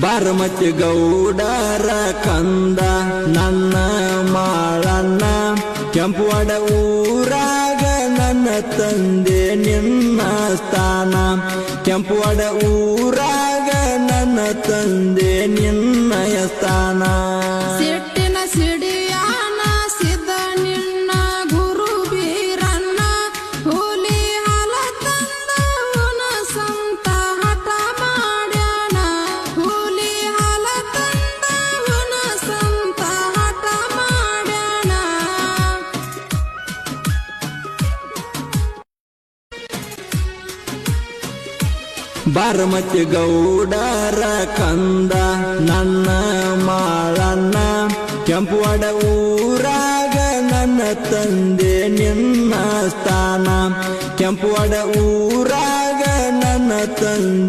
ಬಾರಮತಿ ಗೌಡರ ಕಂದ ನನ್ನ ಮಾಳಣ್ಣ ಕೆಂಪುವಾಡ ಊರಾಗ ನನ್ನ ತಂದೆ ನಿನ್ನ ಸ್ಥಾನ ಕೆಂಪುವಾಡ ಊರಾಗ ನನ್ನ ತಂದೆ ನಿನ್ನಯ ಸ್ಥಾನ ಸಿಟ್ಟಿನ ಸಿಡಿಯಾನ ಸಿದ್ಧ ನಿನ್ನ ಗುರು ಬೀರಣ್ಣ ಹುಲಿ ಹಾಲ ತಂದವನ ಸಂತ ಹಠ ಮಾಡ್ಯಾನ ಹುಲಿ ಹಾಲ ತಂದವನ ಸಂತ ಹಠ ಮಾಡ್ಯಾನ ಬಾರಮತಿ ಗೌಡರ ಕಂದ ನನ್ನ ಮಾಳಣ್ಣ ಕೆಂಪುವಾಡ ಊರಾಗ ನನ್ನ ತಂದೆ ನಿನ್ನ ಸ್ಥಾನ ಕೆಂಪುವಾಡ ಊರಾಗ ನನ್ನ ತಂದೆ